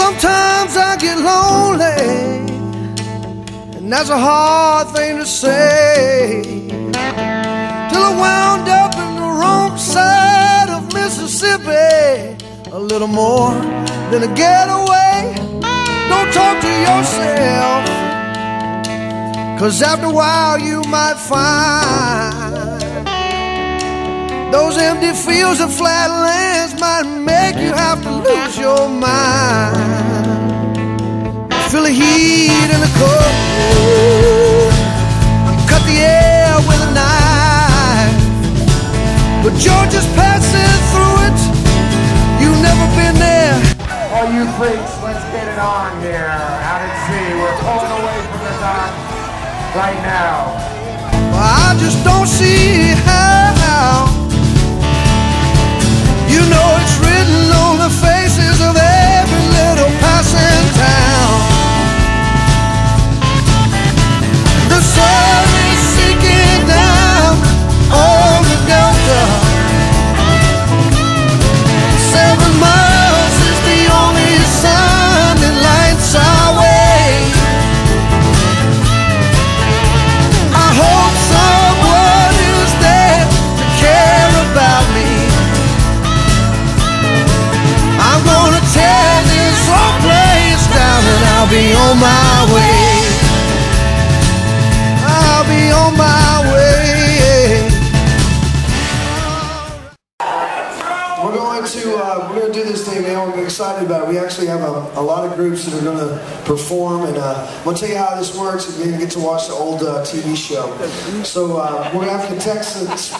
Sometimes I get lonely, and that's a hard thing to say, till I wound up in the wrong side of Mississippi. A little more than a getaway. Don't talk to yourself, 'cause after a while you might find those empty fields and flat lands might make you have to lose your mind. Feel the heat and the cold, cut the air with a knife, but you're just passing through it. You've never been there. All you freaks, let's get it on here. Out at sea, we're pulling away from the dock right now. I just don't see how. You know it's written on the faces of every little passing town. The sun is sinking down on the delta. 7 miles is the only sun that lights our way. I hope someone is there to care about me. I'm gonna tear this whole place down and I'll be on my way. I'll be on my way. We're going to do this thing, man. We're excited about it. We actually have a lot of groups that are going to perform, and I'm going to tell you how this works. You're going to get to watch the old TV show. So we're going to have contestants.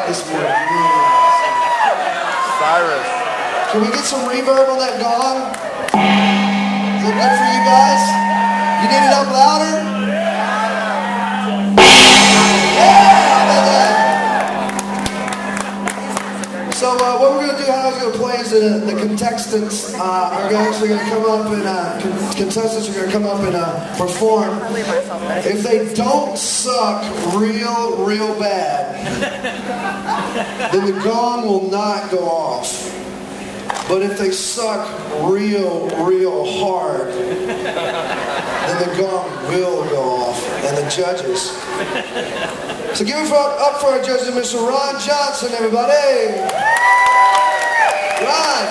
This morning. Cyrus. Can we get some reverb on that gong? Is that good for you guys? You need it up louder? Yeah! So what we're going to do, how I was going to play is the contestants are actually going to come up and contestants are going to come up and perform. If they don't suck real bad, then the gong will not go off. But if they suck real hard, then the gong will go off. And the judges. So give it up for our judges, Mr. Ron Johnson, everybody. Ron,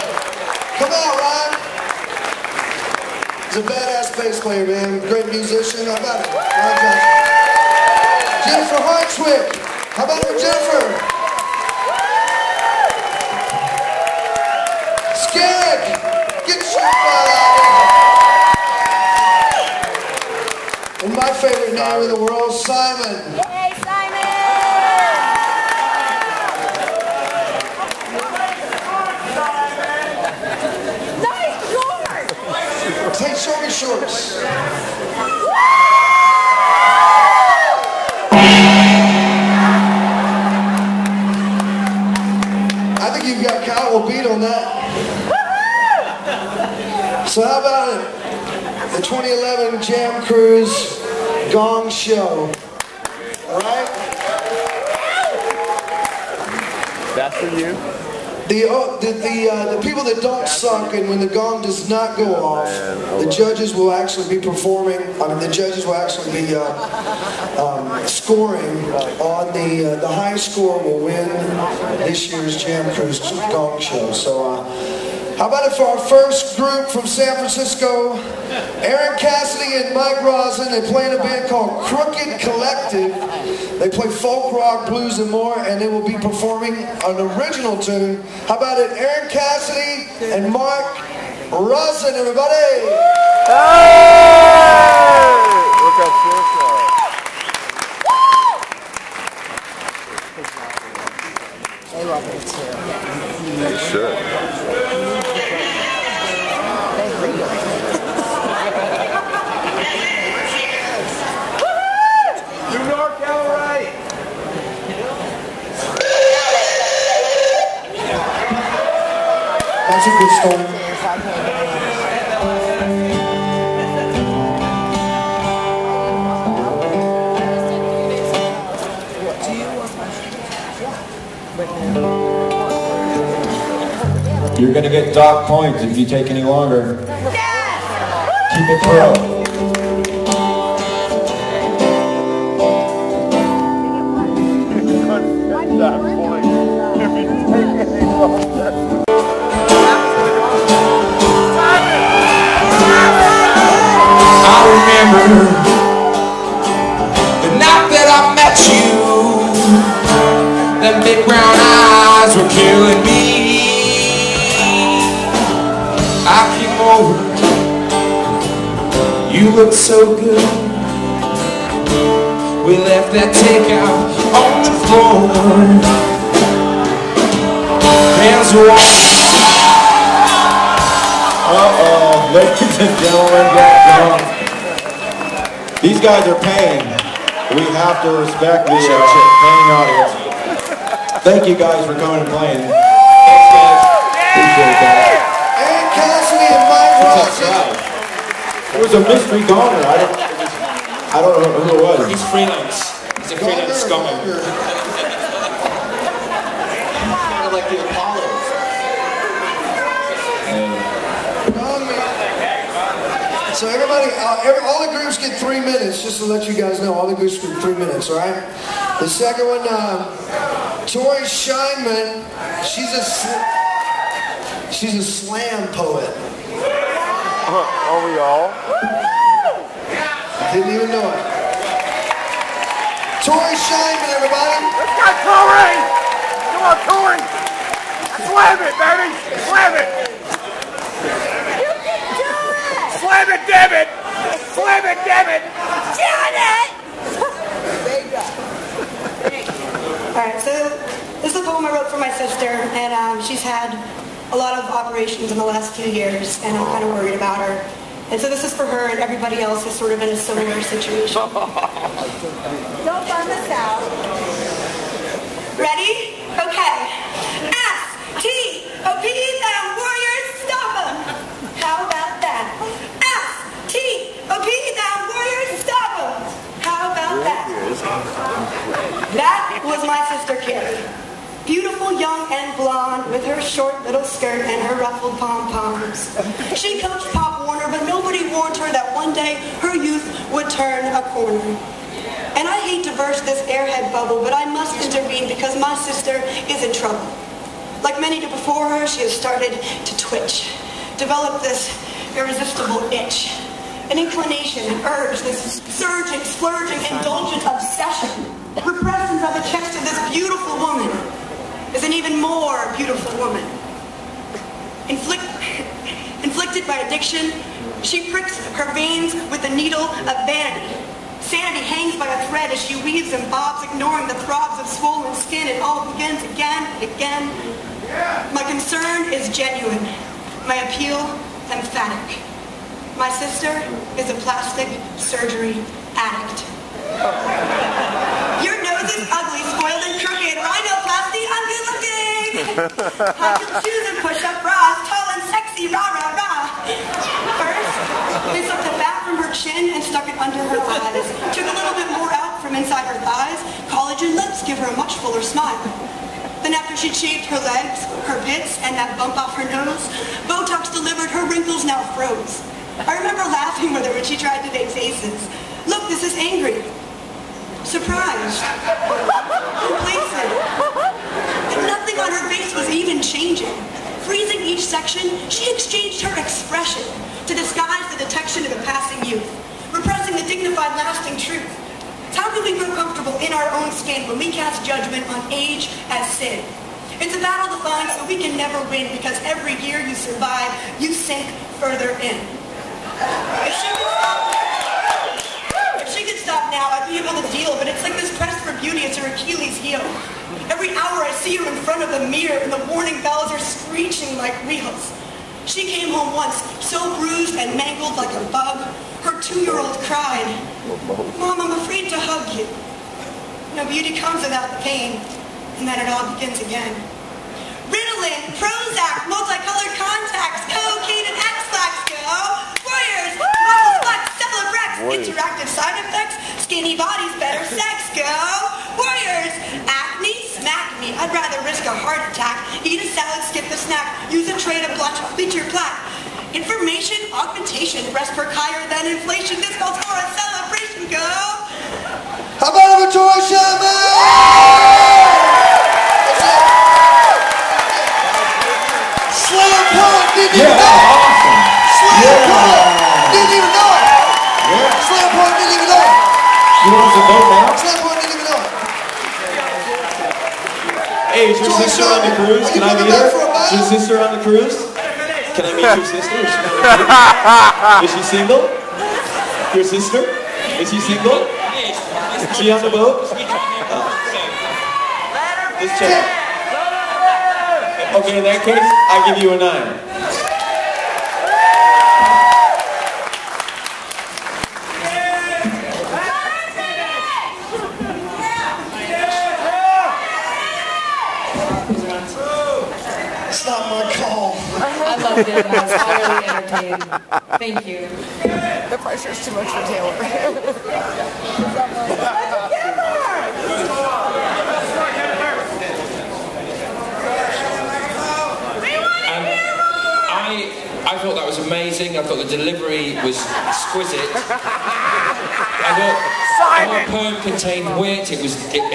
come on, Ron. He's a badass bass player, man. Great musician. How about it? Ron Johnson. Jennifer Hartswick. How about her, Jennifer? Skag! Get your shit out here! And my favorite name in the world, Simon. Hey, Simon! Nice shorts! Take shorty shorts. I think you've got Kyle beat on that. So how about it? The 2011 Jam Cruise Gong Show. All right? That's for you. The people that don't suck, and when the gong does not go off, the judges will actually be performing. The judges will actually be scoring on the high score will win this year's Jam Cruise Gong Show. So. How about it for our first group from San Francisco, Aaron Cassidy and Mike Rosin. They play in a band called Crooked Collective. They play folk, rock, blues, and more, and they will be performing an original tune. How about it, Aaron Cassidy and Mark Rosin, everybody? Hey! Look at this. They love it too. They should. New York, all right. That's a good story. You're gonna get dock points if you take any longer. Keep it pro. I remember the night that I met you. Them big brown eyes were killing me. I came over, you looked so good. We left that takeout on the floor. Hands were walking. Uh-oh, ladies and gentlemen, these guys are paying. We have to respect the paying audience. Thank you guys for coming and playing. Thanks, guys. Appreciate that. And Cassidy and Mike Rossi. It was a mystery goner. I don't know who it was. He's freelance. He's a freelance goner. Kind of like the Apollos. So everybody, all the groups get 3 minutes, just to let you guys know. All the groups get 3 minutes, all right? The second one, Tori Scheinman, she's a slam poet. Are we all? Didn't even know it. Tori Scheinman, everybody. Let's go, Tori! Come on, Tori! Slam it, baby! Slam it! Slam it, damn it! Slam it, damn it! Damn it! Alright, so this is a poem I wrote for my sister, and she's had a lot of operations in the last few years, and I'm kind of worried about her. And so this is for her, and everybody else is sort of in a similar situation. Don't bum us out. Ready? Okay. S-T-O-P, them warriors, stop them! How about that? S-T-O-P, them warriors, stop them! How about that? That was my sister Carrie. Beautiful, young, and blonde, with her short little skirt and her ruffled pom-poms. She coached Pop Warner, but nobody warned her that one day her youth would turn a corner. And I hate to burst this airhead bubble, but I must intervene because my sister is in trouble. Like many before her, she has started to twitch, develop this irresistible itch, an inclination, an urge, this surging, splurging, indulgent obsession, repressing by the chest of this beautiful woman is an even more beautiful woman. Inflicted by addiction, she pricks her veins with the needle of vanity. Sanity hangs by a thread as she weaves and bobs, ignoring the throbs of swollen skin. It all begins again and again. My concern is genuine. My appeal, emphatic. My sister is a plastic surgery addict. Your nose is ugly, spoiled, and crooked. Rhinoplasty, I'm good looking. High heel shoes and push-up bras, tall and sexy, rah, rah, rah. First, they took the fat from her chin and stuck it under her eyes. Took a little bit more out from inside her thighs. Collagen lips give her a much fuller smile. Then after she'd shaved her legs, her pits, and that bump off her nose, Botox delivered, her wrinkles now froze. I remember laughing with her when she tried to make faces. Look, this is angry. Surprised. Complacent. And nothing on her face was even changing. Freezing each section, she exchanged her expression to disguise the detection of a passing youth, repressing the dignified lasting truth. How can we grow comfortable in our own skin when we cast judgment on age as sin? It's a battle to find, so we can never win, because every year you survive, you sink further in. If she could stop now, I'd be able to deal, but it's like this quest for beauty, it's her Achilles heel. Every hour I see her in front of the mirror, and the warning bells are screeching like wheels. She came home once, so bruised and mangled like a bug. Her 2-year-old cried, "Mom, I'm afraid to hug you." No beauty comes without the pain, and then it all begins again. Ritalin, Prozac, multicolored contacts, cocaine and X-Lax, go! Warriors, muscle flex, Celebrex, interactive side effects, skinny bodies, better sex, go! Warriors, acne, smack me, I'd rather risk a or heart attack. Eat a salad, skip the snack. Use a tray to bleach your plaque. Information, augmentation, rest per higher than inflation. This calls for a celebration, go! How about a Victoria Sherman? Slam Punk didn't even know it. Slam Punk didn't even know it. Slam Punk didn't even know it. You want us to vote now? Slam Punk didn't even know it. Hey, is your sister on the cruise? Can I meet her? Is your sister on the cruise? Can I meet your sister? Is she single? Your sister? Is she single? Is she on the boat? Just check. Okay, in that case, I give you a 9. It's not my call. I loved it. I was highly entertained. Thank you. The pressure's too much for Taylor. I thought that was amazing. I thought the delivery was exquisite. I thought our poem contained wit. It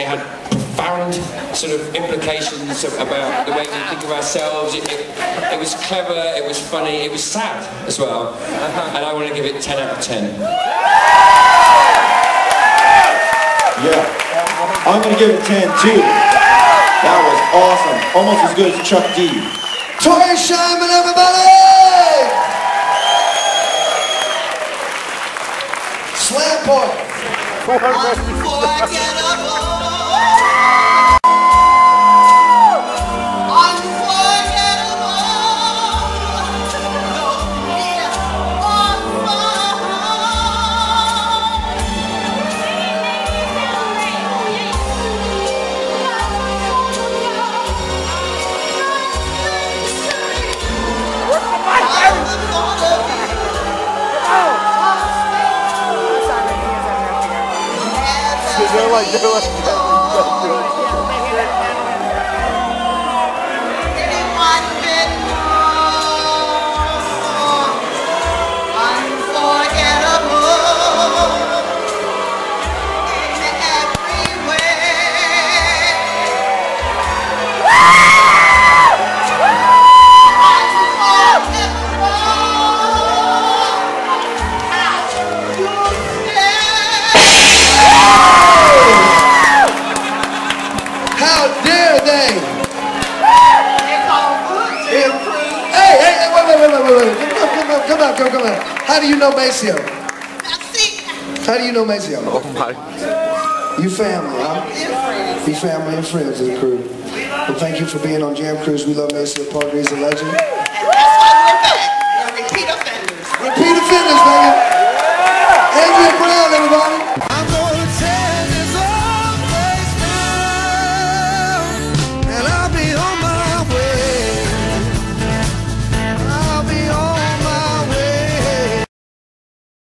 had profound sort of implications about the way we think of ourselves. It was clever, it was funny, it was sad as well. And I want to give it 10 out of 10. Yeah, I'm going to give it 10 too. That was awesome. Almost as good as Chuck D. Victoria Sherman, everybody! Slam Punk. Unforgettable. They're like Come on. How do you know Maceo? How do you know Maceo? oh my. You family, huh? You family and friends of the crew. Well, thank you for being on Jam Cruise. We love Maceo Parker. He's a legend. And that's why we're back. We're repeat offenders. Repeat offenders, baby.